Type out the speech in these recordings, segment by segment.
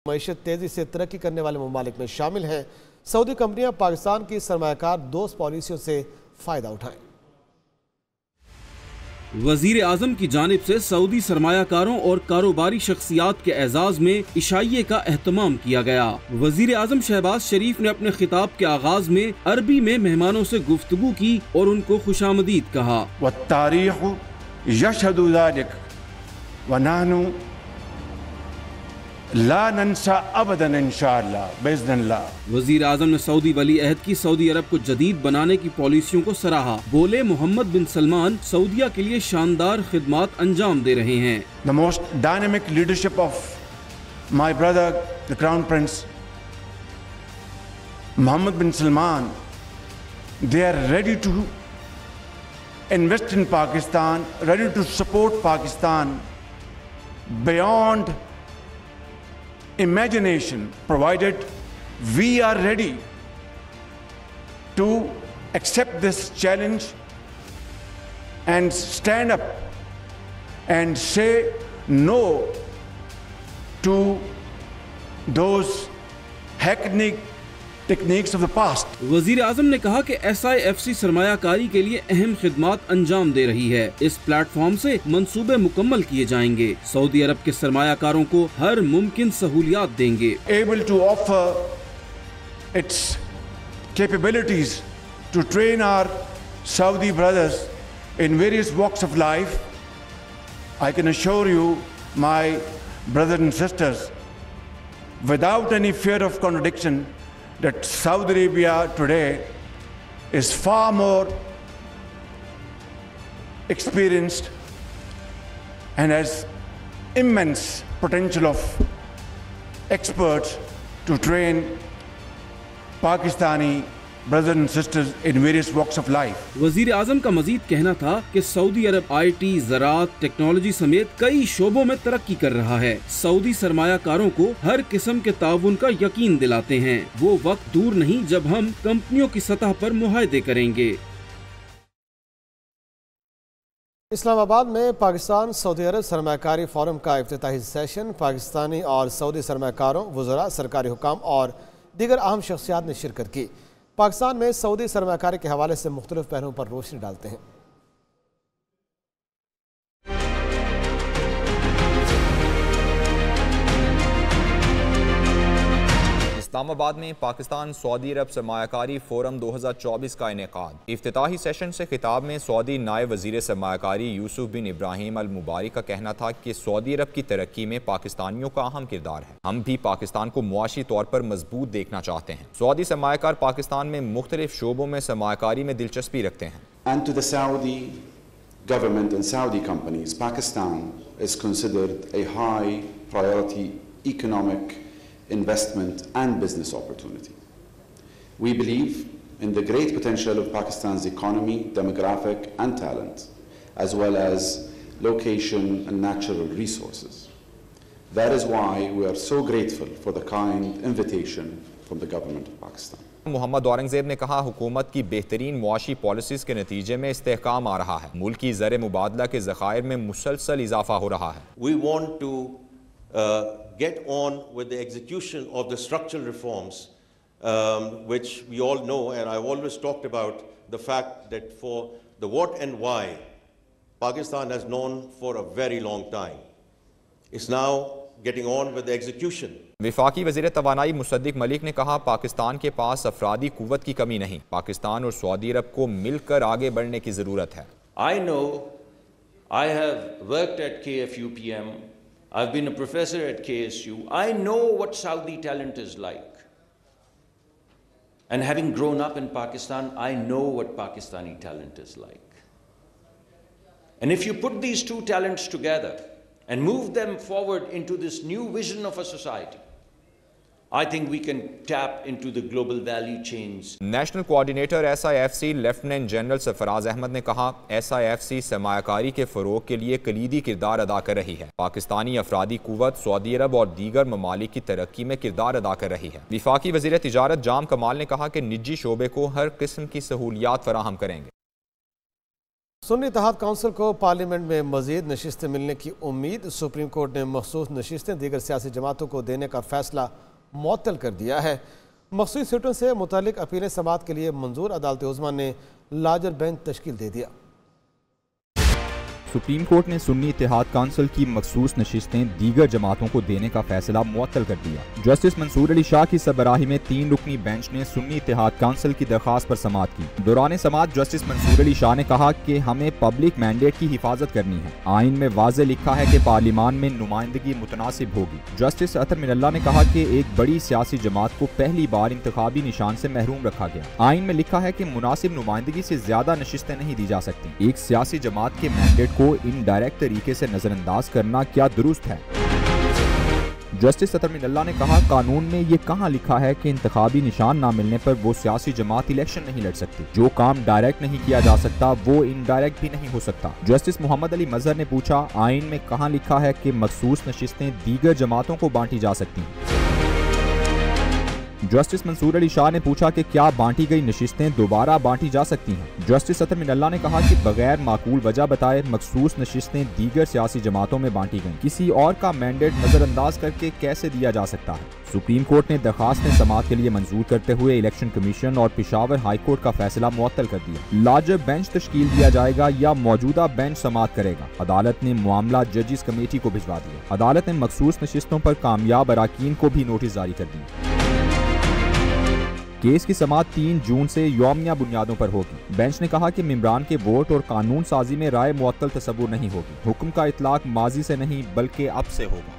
मईशत तेजी से तरक्की करने वाले ममालिक में शामिल हैं। सऊदी कंपनियां पाकिस्तान की सरमायाकार दोस्त पॉलिसियों से फायदा उठाएं। वजीर आजम की जानिब से सऊदी सरमायाकारों और कारोबारी शख्सियात के एजाज में इशाइये का एहतमाम किया गया। वजीर आजम शहबाज शरीफ ने अपने खिताब के आगाज में अरबी में मेहमानों से गुफ्तगू की और उनको खुशामदीद कहा। वजीर आजम ने सऊदी वली अहद की सऊदी अरब को जदीद बनाने की पॉलिसियों को सराहा। बोले, मोहम्मद बिन सलमान सऊदिया के लिए शानदार खिदमात अंजाम दे रहे हैं। The most dynamic leadership of my brother, the Crown Prince Mohammed bin Salman, they are ready to invest in Pakistan, ready to support Pakistan beyond imagination, provided we are ready to accept this challenge and stand up and say no to those hackneyed techniques of the past. वजीर आजम ने कहा कि SIFC सरमायाकारी के लिए अहम खिदमात अंजाम दे रही है। इस प्लेटफॉर्म से मंसूबे मुकम्मल किए जाएंगे। सऊदी अरब के सरमायाकारों को हर मुमकिन सहूलियात देंगे। Able to offer its capabilities to train our Saudi brothers in various walks of life. I can assure you, my brothers and sisters, without any fear of contradiction, that Saudi Arabia today is far more experienced and has immense potential of experts to train Pakistani brothers and sisters in various walks of life. वजीर आजम का मजीद कहना था कि Saudi Arab IT, ज़राअत, technology समेत कई शोबों में तरक्की कर रहा है। सऊदी सरमायाकारों को हर किस्म के ताउन का यकीन दिलाते हैं। वो वक्त दूर नहीं जब हम कंपनियों की सतह पर मुआहदे करेंगे। इस्लामाबाद में पाकिस्तान सऊदी अरब सरमायाकारी फोरम का इफ्तिताही सेशन पाकिस्तानी और सऊदी सरमायाकारों, वज़रा, सरकारी हुकाम और दीगर अहम शख्सियात ने शिरकत की। पाकिस्तान में सऊदी सरमायाकारी के हवाले से मुख्तलिफ पहलुओं पर रोशनी डालते हैं। इस्लामाबाद में पाकिस्तान सऊदी अरब सरमायाकारी फोरम 2024 का इनेकाद। इफ्तिताही सेशन से खिताब में सऊदी नायब वज़ीर सरमायाकारी यूसुफ बिन इब्राहिम अल मुबारक का कहना था कि सऊदी अरब की तरक्की में पाकिस्तानियों का अहम किरदार है। हम भी पाकिस्तान को मुआशी तौर पर मजबूत देखना चाहते हैं। सऊदी सरमायाकार पाकिस्तान में मुख्तलिफ शोबों में सरमायाकारी में दिलचस्पी रखते हैं। And to the Saudi government and Saudi companies, Pakistan is considered a high priority economic investment and business opportunity. We believe in the great potential of Pakistan's economy, demographic and talent, as well as location and natural resources. That is why we are so grateful for the kind invitation from the government of Pakistan. Mohammad Aurangzeb ने कहा, हुकूमत की बेहतरीन मुआशी policies के नतीजे में इस्तेहकाम आ रहा है। मुल्क की ज़र मुबादला के ज़खायर में मुसलसल इजाफा हो रहा है। We want to get on with the execution of the structural reforms, which we all know, and I've always talked about the fact that for the what and why, Pakistan has known for a very long time. It's now getting on with the execution. विफाकी वज़ीर तवानाई मुसद्दिक मलिक ने कहा, पाकिस्तान के पास अफरादी कुव्वत की कमी नहीं, पाकिस्तान और Saudi अरब को मिलकर आगे बढ़ने की ज़रूरत है। I know, I have worked at KFUPM, I've been a professor at KSU. I know what Saudi talent is like. And having grown up in Pakistan, I know what Pakistani talent is like. And if you put these two talents together and move them forward into this new vision of a society, I think we can tap into the global value chains. National coordinator SIFC lieutenant general Sarfaraz Ahmed ने कहा, SIFC सरमायाकारी के फ़रोग़ के लिए कलीदी किरदार अदा कर रही है। पाकिस्तानी अफरादी कुव्वत सऊदी अरब और दीगर ममालिक की तरक्की में किरदार अदा कर रही है। विफाकी वज़ीर तिजारत जाम कमाल ने कहा कि निजी शोबे को हर किस्म की सहूलियात फराहम करेंगे। सुन्नी इत्तेहाद काउंसिल को पार्लियामेंट में मजीद नशिस्तें मिलने की उम्मीद। सुप्रीम कोर्ट ने मखसूस नशिस्तें दीगर सियासी जमातों को देने का फैसला मुअत्तल कर दिया है। मखसूस सीटों से मुतालिक अपीलें समाअत के लिए मंजूर। अदालत उज़्मा ने लार्जर बेंच तश्कील दे दिया। सुप्रीम कोर्ट ने सुन्नी इत्तेहाद काउंसिल की मखसूस नशिस्तें दीगर जमातों को देने का फैसला मुअत्तल कर दिया। जस्टिस मंसूर अली शाह की सरबराही में 3 रुकनी बेंच ने सुन्नी इत्तेहाद काउंसिल की दरख्वास्त पर समाअत की। दौरान समाअत जस्टिस मंसूर अली शाह ने कहा कि हमें पब्लिक मैंडेट की हिफाजत करनी है। आइन में वाज़े लिखा है कि पार्लियामान में नुमाइंदगी मुतनासिब होगी। जस्टिस अतर मिनल्ला ने कहा कि एक बड़ी सियासी जमात को पहली बार इंतखाबी निशान से महरूम रखा गया। आइन में लिखा है कि मुनासिब नुमाइंदगी से ज्यादा नशिस्तें नहीं दी जा सकती। एक सियासी जमात के मैंडेट को इनडायरेक्ट तरीके से नजरअंदाज करना क्या दुरुस्त है? जस्टिस अतर मिनल्ला ने कहा, कानून में ये कहाँ लिखा है कि इंतखाबी निशान ना मिलने पर वो सियासी जमात इलेक्शन नहीं लड़ सकती। जो काम डायरेक्ट नहीं किया जा सकता वो इनडायरेक्ट भी नहीं हो सकता। जस्टिस मोहम्मद अली मजहर ने पूछा, आइन में कहाँ लिखा है कि मखसूस नशिस्तें दीगर जमातों को बांटी जा सकती हैं? जस्टिस मंसूर अली शाह ने पूछा कि क्या बांटी गई नशिस्तें दोबारा बांटी जा सकती हैं? जस्टिस अतर मिनल्ला ने कहा कि बगैर माकूल वजह बताए मखसूस नशिस्तें दीगर सियासी जमातों में बांटी गईं। किसी और का मैंडेट नजरअंदाज करके कैसे दिया जा सकता है? सुप्रीम कोर्ट ने दरखास्तें समाअत के लिए मंजूर करते हुए इलेक्शन कमीशन और पेशावर हाई कोर्ट का फैसला मुअत्तल कर दिया। लार्जर बेंच तश्कील दिया जाएगा या मौजूदा बेंच समाअत करेगा? अदालत ने मामला जजिस कमेटी को भिजवा दिया। अदालत ने मखसूस नशिस्तों पर कामयाब अराकीन को भी नोटिस जारी कर दी। केस की समाअत 3 जून से यौमिया बुनियादों पर होगी। बेंच ने कहा कि मेंबरान के वोट और कानून साजी में राय मुअत्तल तसव्वुर नहीं होगी। हुक्म का इतलाक माजी से नहीं बल्कि अब से होगा।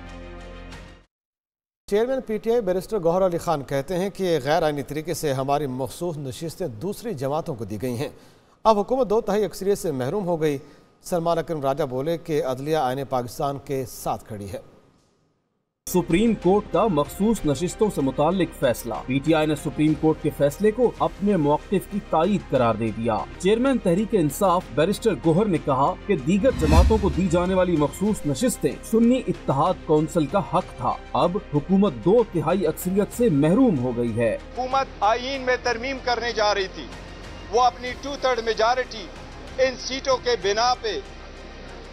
Chairman PTI barrister Gauhar Ali Khan कहते हैं कि गैर आइनी तरीके से हमारी मखसूस नशिस्तें दूसरी जमातों को दी गई हैं। अब हुकूमत 2/3 अक्सरियत से महरूम हो गई। सलमान अकरम राजा बोले कि अदलिया आईन पाकिस्तान के साथ खड़ी है। सुप्रीम कोर्ट का मखसूस नशिस्तों से मुताल्लिक फैसला। पीटीआई ने सुप्रीम कोर्ट के फैसले को अपने मौक़िफ़ की तायीद करार दे दिया। चेयरमैन तहरीक इंसाफ बैरिस्टर गोहर ने कहा कि दीगर जमातों को दी जाने वाली मखसूस नशिस्तें सुन्नी इत्तेहाद काउंसिल का हक था। अब हुकूमत 2/3 अक्सरियत से महरूम हो गई है। हुकूमत आईन में तरमीम करने जा रही थी, वो अपनी 2/3 मेजॉरिटी इन सीटों के बिना पे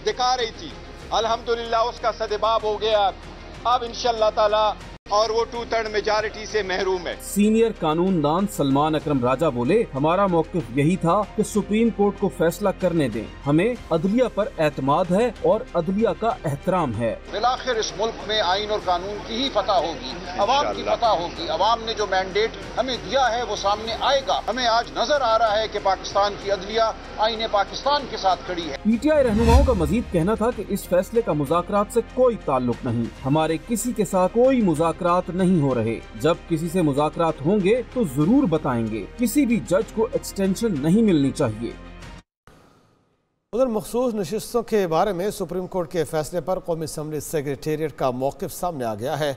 दिखा रही थी। अल्हम्दुलिल्लाह उसका सदबाब हो गया। अब इंशाअल्लाह ताला और वो 2/3 मेजॉरिटी से महरूम है। सीनियर कानूनदान सलमान अकरम राजा बोले, हमारा मौक़िफ़ यही था कि सुप्रीम कोर्ट को फैसला करने दें। हमें अदलिया पर एतमाद है और अदलिया का एहतराम है। बिलाखिर इस मुल्क में आइन और कानून की ही फतह होगी, अवाम की फतह होगी। अवाम ने जो मैंडेट हमें दिया है वो सामने आएगा। हमें आज नजर आ रहा है कि पाकिस्तान की अदलिया आइन पाकिस्तान के साथ खड़ी है। पीटीआई रहनुमाओं का मजीद कहना था कि इस फैसले का मुज़ाकरात से कोई ताल्लुक नहीं। हमारे किसी के साथ कोई मुज़ाकरात नहीं हो रहे। जब किसी से मुज़ाकरात होंगे तो जरूर बताएंगे। किसी भी जज को एक्सटेंशन नहीं मिलनी चाहिए। उधर मखसूस नशिस्तों के बारे में सुप्रीम कोर्ट के फैसले पर कौमी असम्बली सेक्रेटेरिएट का मौक़िफ़ सामने आ गया है।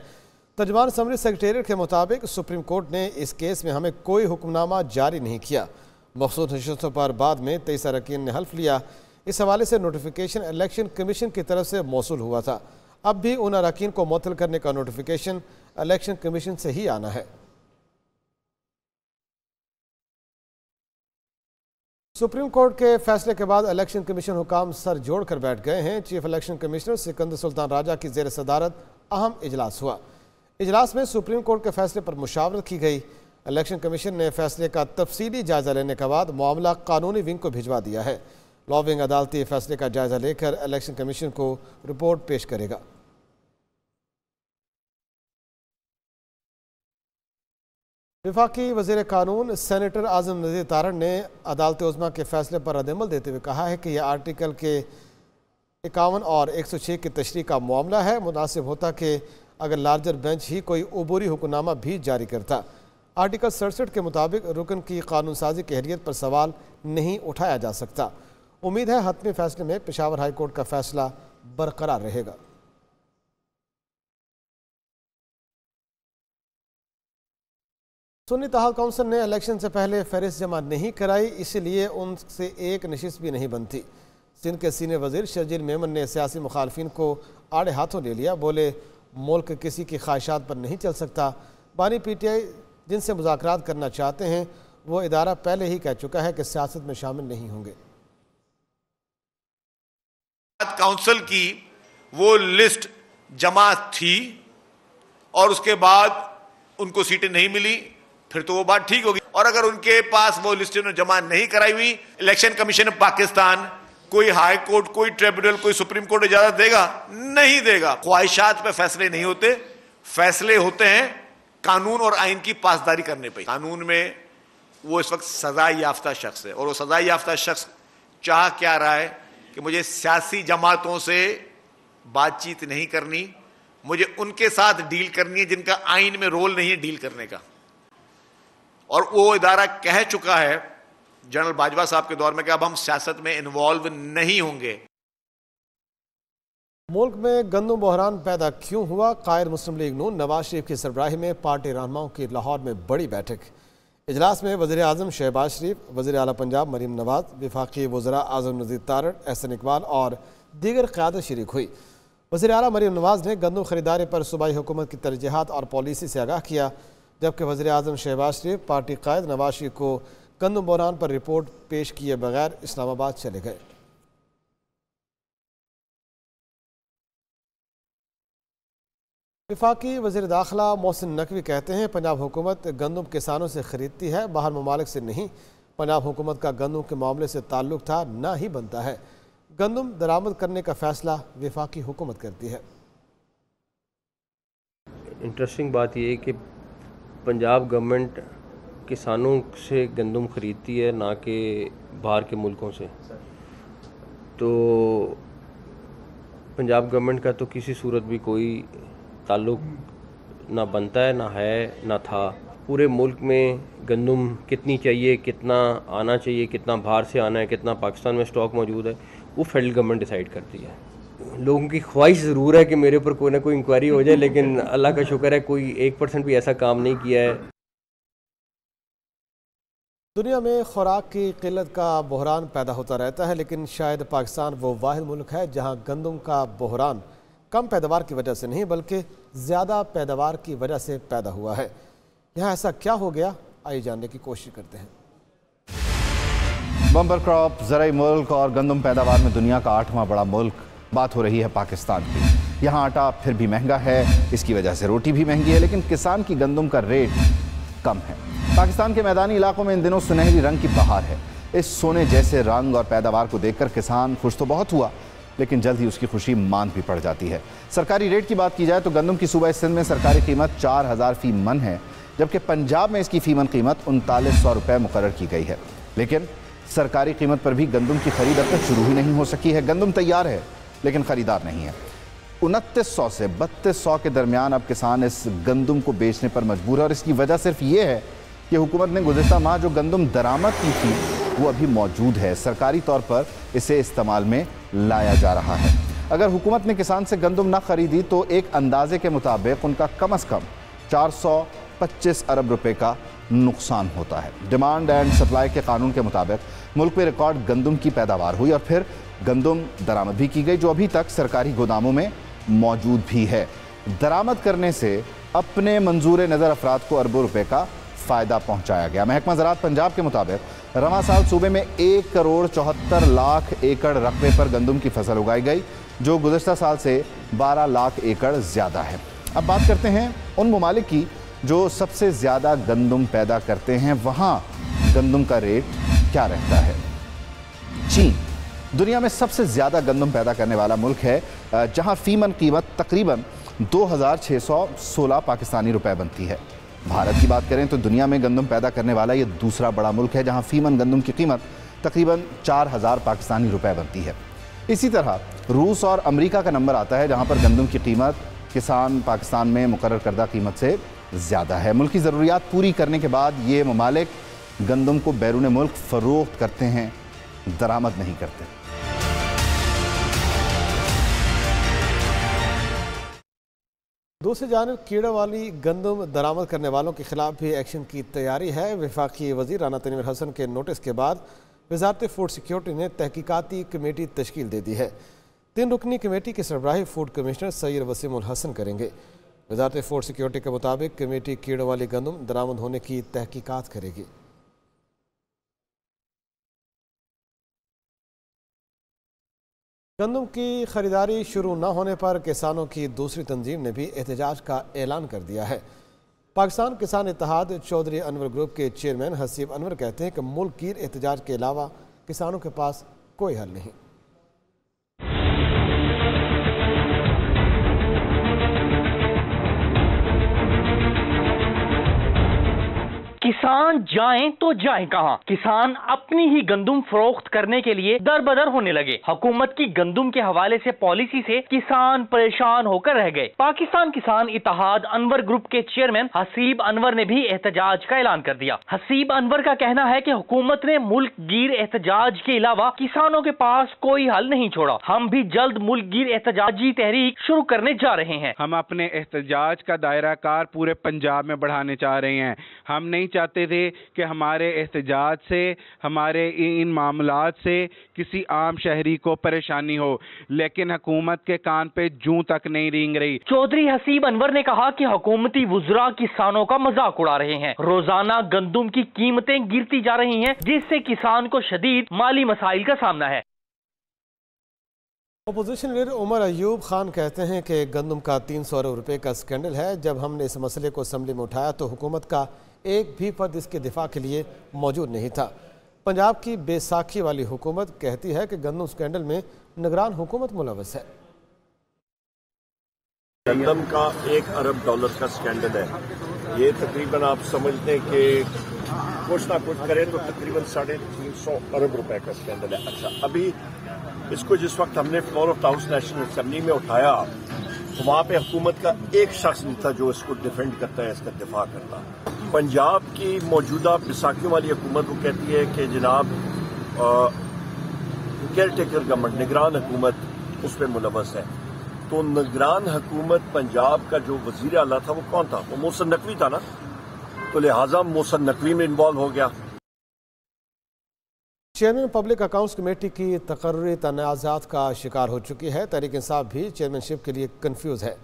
तर्जुमान असम्बली सेक्रेटेरिएट के मुताबिक सुप्रीम कोर्ट ने इस केस में हमें कोई हुक्मनामा जारी नहीं किया। मखसूस नशिस्तों पर बाद में 23 अरकान ने हल्फ लिया। इस हवाले से नोटिफिकेशन इलेक्शन कमीशन की तरफ से मौसूल हुआ था। अब भी उन अरकान को मुअत्तल करने का नोटिफिकेशन इलेक्शन कमीशन से ही आना है। सुप्रीम कोर्ट के फैसले के बाद इलेक्शन कमीशन हुकाम सर जोड़कर बैठ गए हैं। Chief election commissioner Sikandar Sultan Raja की ज़ेर सदारत अहम इजलास हुआ। इजलास में सुप्रीम कोर्ट के फैसले पर मुशावरत की गई। इलेक्शन कमीशन ने फैसले का तफसीली जायजा लेने के बाद मामला कानूनी विंग को भिजवा दिया है। लॉ विंग अदालती फैसले का जायजा लेकर इलेक्शन कमीशन को रिपोर्ट पेश करेगा। वफाकी वज़ीर कानून सेनेटर आज़म नज़ीर तारण ने अदालत उज़्मा के फैसले पर रद्दअमल देते हुए कहा है कि यह आर्टिकल के 51 और 106 की तशरीह का मामला है। मुनासिब होता कि अगर लार्जर बेंच ही कोई अबूरी हुक्मनामा भी जारी करता। आर्टिकल 67 के मुताबिक रुकन की कानून साजी की हैसियत पर सवाल नहीं उठाया जा सकता। उम्मीद है हतमी फैसले में पेशावर हाई कोर्ट का फैसला बरकरार रहेगा। सुन्नी इत्तेहाद काउंसिल ने इलेक्शन से पहले फहरिस्त जमा नहीं कराई, इसलिए उनसे एक नशिस्त भी नहीं बनती। सिंध के सीनियर वजीर शर्जील मेमन ने सियासी मुखालफिन को आड़े हाथों ले लिया। बोले, मुल्क किसी की ख्वाहिशात पर नहीं चल सकता। बानी पीटीआई जिनसे मुज़ाकरात करना चाहते हैं वो इदारा पहले ही कह चुका है कि सियासत में शामिल नहीं होंगे। काउंसिल की वो लिस्ट जमा थी और उसके बाद उनको सीटें नहीं मिली, फिर तो वो बात ठीक होगी। और अगर उनके पास वो लिस्ट जमा नहीं कराई हुई, इलेक्शन कमीशन ऑफ पाकिस्तान, कोई हाई कोर्ट, कोई ट्रिब्यूनल, कोई सुप्रीम कोर्ट इजाजत देगा? नहीं देगा। ख्वाहिशात पे फैसले नहीं होते, फैसले होते हैं कानून और आइन की पासदारी करने पे। कानून में वो इस वक्त सजा याफ्ता शख्स है और वो सजा याफ्ता शख्स चाह क्या रहा है कि मुझे सियासी जमातों से बातचीत नहीं करनी, मुझे उनके साथ डील करनी है जिनका आइन में रोल नहीं है डील करने का। और वो इदारा कह चुका है जनरल बाजवा साहब के दौर में कि अब हम सियासत में इन्वॉल्व नहीं होंगे। मुल्क में गंदम बहरान पैदा क्यों हुआ? कायद मुस्लिम लीग नून नवाज शरीफ की सरबराही में पार्टी रहनुमाओं की लाहौर में बड़ी बैठक। इजलास में वज़ीर आज़म शहबाज शरीफ, वज़ीर आला पंजाब मरीम नवाज, वफाकी वज़रा आज़म नज़ीर तारड़, एहसन इकबाल और दीगर क़यादत शरीक हुई। वज़ीर आला मरीम नवाज ने गंदम खरीदारी पर सूबाई हुकूमत की तरजीहात और पॉलिसी से आगाह किया, जबकि वज़ीर आज़म शहबाज शरीफ पार्टी कायद नवाज शरीफ को गंदम बहरान पर रिपोर्ट पेश किए बगैर इस्लामाबाद चले गए। वफाकी वज़ीर दाखिला मोहसिन नकवी कहते हैं पंजाब हुकूमत गंदम किसानों से ख़रीदती है, बाहर ममालिक से नहीं। पंजाब हुकूमत का गंदम के मामले से ताल्लुक़ था, ना ही बनता है। गंदम दरामद करने का फ़ैसला वफाकी हुकूमत करती है। इंटरेस्टिंग बात यह है कि पंजाब गवर्नमेंट किसानों से गंदम ख़रीदती है, ना कि बाहर के मुल्कों से। तो पंजाब गवर्नमेंट का तो किसी सूरत भी कोई ताल्लुक़ ना बनता है, ना है, ना था। पूरे मुल्क में गंदम कितनी चाहिए, कितना आना चाहिए, कितना बाहर से आना है, कितना पाकिस्तान में स्टॉक मौजूद है, वो फेडरल गवर्नमेंट डिसाइड करती है। लोगों की ख्वाहिश ज़रूर है कि मेरे ऊपर कोई ना कोई इंक्वायरी हो जाए, लेकिन अल्लाह का शुक्र है कोई 1% भी ऐसा काम नहीं किया है। दुनिया में खुराक की किल्लत का बहरान पैदा होता रहता है, लेकिन शायद पाकिस्तान वो वाहिद मुल्क है जहाँ गंदम का बहरान कम पैदावार की वजह से नहीं बल्कि ज़्यादा पैदावार की वजह से पैदा हुआ है। यहाँ ऐसा क्या हो गया, आइए जानने की कोशिश करते हैं। बम्पर क्रॉप, ज़राई मुल्क और गंदम पैदावार में दुनिया का 8वां बड़ा मुल्क। बात हो रही है पाकिस्तान की। यहाँ आटा फिर भी महंगा है, इसकी वजह से रोटी भी महंगी है, लेकिन किसान की गंदम का रेट कम है। पाकिस्तान के मैदानी इलाकों में इन दिनों सुनहरी रंग की बहार है। इस सोने जैसे रंग और पैदावार को देखकर किसान खुश तो बहुत हुआ, लेकिन जल्द ही उसकी खुशी मांद भी पड़ जाती है। सरकारी रेट की बात की जाए तो गंदम की सूबा सिंध में सरकारी कीमत 4000 फी मन है, जबकि पंजाब में इसकी फीमन कीमत 3900 रुपये मुकर्रर की गई है। लेकिन सरकारी कीमत पर भी गंदम की खरीद अब तक शुरू ही नहीं हो सकी है। गंदम तैयार है लेकिन खरीदार नहीं है। 2900 से 3200 के दरमियान अब किसान इस गंदम को बेचने पर मजबूर है और इसकी वजह सिर्फ ये है कि हुकूमत ने गुज़िश्ता माह जो गंदम दरामद की थी वो अभी मौजूद है, सरकारी तौर पर इसे इस्तेमाल में लाया जा रहा है। अगर हुकूमत ने किसान से गंदम ना खरीदी तो एक अंदाजे के मुताबिक उनका कम अज़ कम 425 अरब रुपए का नुकसान होता है। डिमांड एंड सप्लाई के कानून के मुताबिक मुल्क में रिकॉर्ड गंदम की पैदावार हुई और फिर गंदम दरामद भी की गई, जो अभी तक सरकारी गोदामों में मौजूद भी है। दरामद करने से अपने मंजूर नज़र अफराद को अरबों रुपए का फ़ायदा पहुंचाया गया। महकमा ज़राअत पंजाब के मुताबिक रवां साल सूबे में 1 करोड़ 74 लाख एकड़ रकबे पर गंदम की फसल उगाई गई, जो गुज़श्ता साल से 12 लाख एकड़ ज़्यादा है। अब बात करते हैं उन ममालिक की जो सबसे ज़्यादा गंदम पैदा करते हैं, वहाँ गंदम का रेट क्या रहता है। चीन दुनिया में सबसे ज़्यादा गंदम पैदा करने वाला मुल्क है, जहाँ फ़ीमन कीमत तकरीबन 2616 पाकिस्तानी रुपए बनती है। भारत की बात करें तो दुनिया में गंदम पैदा करने वाला ये दूसरा बड़ा मुल्क है, जहाँ फ़ीमन गंदम की कीमत तकरीबन 4000 पाकिस्तानी रुपए बनती है। इसी तरह रूस और अमेरिका का नंबर आता है, जहाँ पर गंदम की कीमत किसान पाकिस्तान में मुकर्रर करदा कीमत से ज़्यादा है। मुल्क की ज़रूरियात पूरी करने के बाद ये ममालिक गंदम को बैरून मुल्क फ़रोख्त करते हैं, दरामद नहीं करते। दूसरी जानिब कीड़ों वाली गंदम दरामद करने वालों के खिलाफ भी एक्शन की तैयारी है। वफाकी वज़ीर राना तनवीर हसन के नोटिस के बाद वज़ारत फूड सिक्योरिटी ने तहकीकाती कमेटी तश्कील दे दी है। 3 रुकनी कमेटी की सरबराही फूड कमिश्नर सैयद वसीम उल हसन करेंगे। वज़ारत फूड सिक्योरिटी के मुताबिक कमेटी कीड़ों वाली गंदम दरामद होने की तहकीकात करेगी। गंदम की खरीदारी शुरू न होने पर किसानों की दूसरी तंजीम ने भी एहतजाज का ऐलान कर दिया है। पाकिस्तान किसान इत्तेहाद चौधरी अनवर ग्रुप के चेयरमैन हसीब अनवर कहते हैं कि मुल्क गिर एहतजाज के अलावा किसानों के पास कोई हल नहीं। किसान जाएं तो जाएं कहां? किसान अपनी ही गंदुम फरोख्त करने के लिए दर बदर होने लगे। हुकूमत की गंदुम के हवाले से पॉलिसी से किसान परेशान होकर रह गए। पाकिस्तान किसान इत्तेहाद अनवर ग्रुप के चेयरमैन हसीब अनवर ने भी एहतजाज का ऐलान कर दिया। हसीब अनवर का कहना है कि हुकूमत ने मुल्क गिर एहतजाज के अलावा किसानों के पास कोई हल नहीं छोड़ा। हम भी जल्द मुल्क गिर एहतजाजी तहरीक शुरू करने जा रहे हैं। हम अपने एहतजाज का दायरा कार पूरे पंजाब में बढ़ाने चाह रहे हैं। हम नहीं चाहते थे कि हमारे एहतजाज से, हमारे इन मामलात से किसी आम शहरी को परेशानी हो, लेकिन हुकूमत के कान पे जूं तक नहीं रेंग रही। चौधरी हसीब अनवर ने कहा कि हुकूमती वुज़रा किसानों का मजाक उड़ा रहे हैं। रोजाना गंदुम की कीमतें गिरती जा रही हैं, जिससे किसान को शदीद माली मसाइल का सामना है। अपोजिशन लीडर उमर अयूब खान कहते हैं कि गंदम का 300 अरब रुपए का स्कैंडल है। जब हमने इस मसले को असम्बली में उठाया तो हुकूमत का एक भी फर्द इसके दिफा के लिए मौजूद नहीं था। पंजाब की बैसाखी वाली हुकूमत कहती है कि गंदम स्कैंडल में निगरान हुकूमत मुलव्वस है। गंदम का $1 अरब का स्कैंडल है। ये तकरीबन आप समझते हैं कि कुछ ना कुछ करें तो तकरीबन 350 अरब रुपए का स्कैंडल है। अच्छा, अभी इसको जिस वक्त हमने floor of house national assembly में उठाया तो वहां पे हुकूमत का एक शख्स नहीं था जो इसको डिफेंड करता है, इसका दिफा करता। पंजाब की मौजूदा बैसाखियों वाली हुकूमत को कहती है कि जनाब केयर टेकर गवर्नमेंट, निगरान हुकूमत उस पर मुलव्वस है। तो निगरान हुकूमत पंजाब का जो वजीर आला था वो कौन था? वो मोहसिन नकवी था ना, तो लिहाजा मोहसिन नकवी में इन्वॉल्व हो गया। चेयरमैन पब्लिक अकाउंट्स कमेटी की तकर्री तनाज़ात का शिकार हो चुकी है। तहरीक इंसाफ भी चेयरमैनशिप के लिए कंफ्यूज है।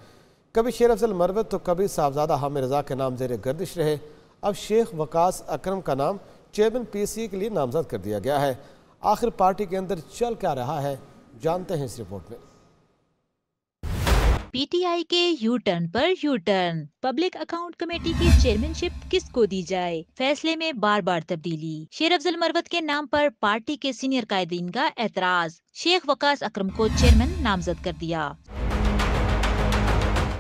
कभी शेर अफजल मरवत तो कभी साहबजादा हामिद रजा के नाम जेर गर्दिश रहे। अब शेख वकास अकरम का नाम चेयरमैन PSC के लिए नामजद कर दिया गया है। आखिर पार्टी के अंदर चल क्या रहा है, जानते हैं इस रिपोर्ट में। PTI के यू टर्न पर U turn. Public account committee की चेयरमैनशिप किसको दी जाए, फैसले में बार बार तब्दीली। शेर अफजल मरवत के नाम पर पार्टी के सीनियर कायदीन का एतराज। शेख वकास अकरम को चेयरमैन नामजद कर दिया।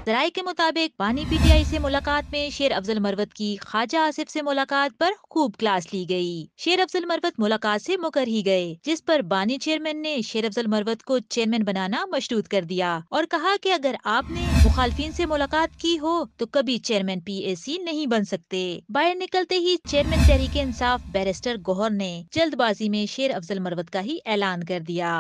ज़राए के मुताबिक बानी PTI से मुलाकात में शेर अफजल मरवत की ख्वाजा आसिफ से मुलाकात पर खूब क्लास ली गई। शेर अफजल मरवत मुलाकात से मुकर ही गए, जिस पर बानी चेयरमैन ने शेर अफजल मरवत को चेयरमैन बनाना मशरूत कर दिया और कहा कि अगर आपने मुखालफिन से मुलाकात की हो तो कभी चेयरमैन PSC नहीं बन सकते। बाहर निकलते ही चेयरमैन तहरीक इंसाफ बैरिस्टर गौहर ने जल्दबाजी में शेर अफजल मरवत का ही ऐलान कर दिया।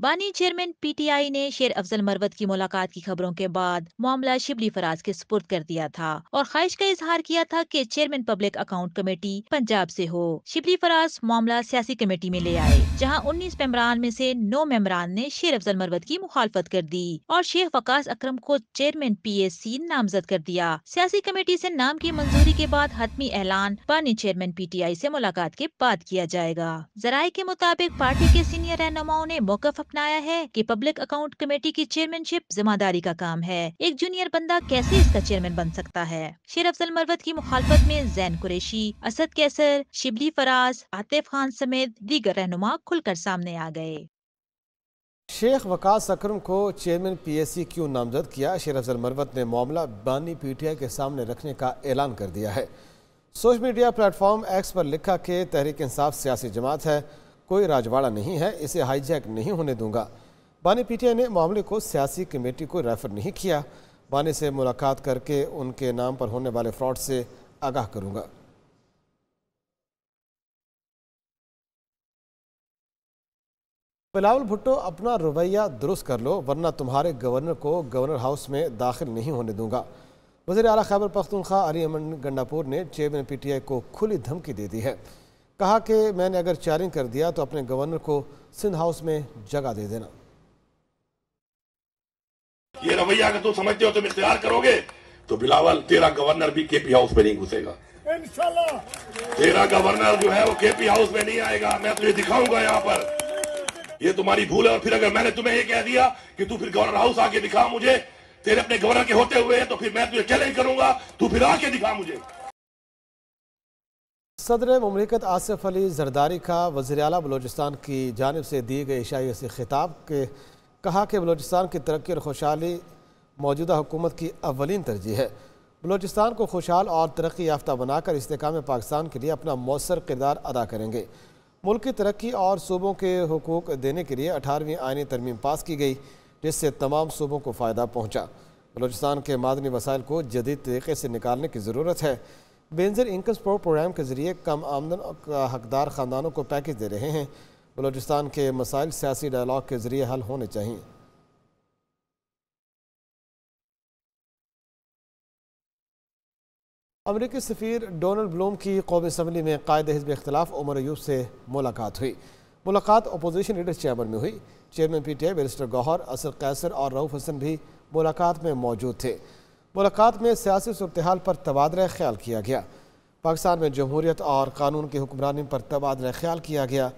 बानी चेयरमैन PTI ने शेर अफजल मरवत की मुलाकात की खबरों के बाद मामला शिबली फराज के सुपुर्द कर दिया था और ख्वाहिश का इजहार किया था कि chairman public account committee Punjab से हो। शिबली फराज मामला सियासी कमेटी में ले आए, जहां 19 मेंबरान में से 9 मेंबरान ने शेर अफजल मरवत की मुखालफत कर दी और शेख वकास अकरम को चेयरमैन PSC नामजद कर दिया। सियासी कमेटी से नाम की मंजूरी के बाद हतमी ऐलान बानी चेयरमैन PTI से मुलाकात के बाद किया जाएगा। ज़राए के मुताबिक पार्टी के सीनियर रहनुमाओं ने मौक़िफ़ अपनाया है कि पब्लिक अकाउंट कमेटी की चेयरमैनशिप जिम्मेदारी का काम है। एक जूनियर बंदा कैसे इसका चेयरमैन बन सकता है? शेर अफजल मरवत की मुखालफत में जैन कुरैशी, असद कैसर, शिबली फराज, आतिफ खान समेत दीगर रहनुमा खुलकर सामने आ गए। शेख वकास अकरम को चेयरमैन PSC क्यों नामजद किया? शेर अफजल मरवत ने मामला बानी PTI के सामने रखने का ऐलान कर दिया है। सोशल मीडिया प्लेटफॉर्म X पर लिखा कि तहरीक इंसाफ सियासी जमात है, कोई राजवाड़ा नहीं है, इसे हाईजैक नहीं होने दूंगा। बानी PTI ने मामले को सियासी कमेटी को रेफर नहीं किया। बानी से मुलाकात करके उनके नाम पर होने वाले फ्रॉड से आगाह करूंगा। बिलावल भुट्टो, अपना रवैया दुरुस्त कर लो वरना तुम्हारे गवर्नर को गवर्नर हाउस में दाखिल नहीं होने दूंगा। वज़ीर आला खैबर पख्तूनख्वा अली अमन गंडापुर ने चेयरमैन PTI को खुली धमकी दे दी है। कहा कि मैंने अगर चैलेंज कर दिया तो अपने गवर्नर को सिंध हाउस में जगह दे देना। ये रवैया अगर तुम समझते हो तुम इख्तियार करोगे तो बिलावल तेरा गवर्नर भी KP हाउस में नहीं घुसेगा। इंशाल्लाह। तेरा गवर्नर जो है वो केपी हाउस में नहीं आएगा, मैं तुझे दिखाऊंगा यहाँ पर। ये तुम्हारी भूल है। और फिर अगर मैंने तुम्हें ये कह दिया कि तू फिर गवर्नर हाउस आके दिखा मुझे, तेरे अपने गवर्नर के होते हुए, तो फिर मैं तुझे चैलेंज करूंगा, तू फिर आके दिखा मुझे। सदर मुमलिकत आसिफ अली जरदारी का वज़ीर आला बलूचिस्तान की जानिब से दिए गए इशाई से खिताब के कहा कि बलूचिस्तान की तरक्की और खुशहाली मौजूदा हुकूमत की अव्वलीन तरजीह है। बलूचिस्तान को खुशहाल और तरक्की याफ्ता बनाकर इस्तेकाम पाकिस्तान के लिए अपना मौसर किरदार अदा करेंगे। मुल्क की तरक्की और सूबों के हुकूक देने के लिए 18वीं आईनी तरमीम पास की गई, जिससे तमाम सूबों को फ़ायदा पहुँचा। बलूचिस्तान के मादनी वसाइल को जदीद तरीके से निकालने की ज़रूरत है। बेनज़ीर इनकम सपोर्ट प्रोग्राम के ज़रिए कम आमदन हकदार ख़ानदानों को पैकेज दे रहे हैं। बलूचिस्तान के मसाइल सियासी डायलॉग के ज़रिए हल होने चाहिए। अमरीकी सफ़ीर डोनाल्ड ब्लूम की कौमी असम्बली में कायद हिज़्ब इख्तिलाफ उमर अयूब से मुलाकात हुई। मुलाकात अपोजिशन लीडर्स चैम्बर में हुई। Chairman PTI barrister Gohar, Asad Qaiser और रऊफ हसन भी मुलाकात में मौजूद थे। मुलाकात में सियासी सूरत-ए-हाल पर तबादला ख्याल किया गया। पाकिस्तान में जमहूरियत और कानून की हुक्मरानी पर तबादला ख्याल किया गया।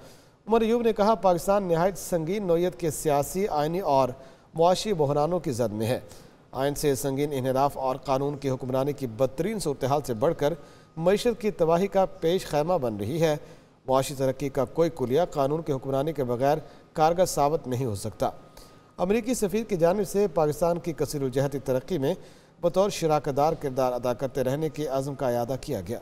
उमर अयूब ने कहा, पाकिस्तान नहायत संगीन नौयत के सियासी, आइनी और मुआशी बहरानों की जद में है। आइन से संगीन इन्हिराफ और कानून की हुक्मरानी की बदतरीन सूरत-ए-हाल से बढ़कर मईशत की तबाही का पेश खैमा बन रही है। मुआशी तरक्की का कोई कुलिया कानून की हुक्मरानी के बगैर कारगर साबित नहीं हो सकता। अमरीकी सफ़ीर की जानिब से पाकिस्तान की कसीरुल जहती तरक्की में बतौर शराकतदार किरदार अदा करते रहने के अज़्म का इयादा किया गया।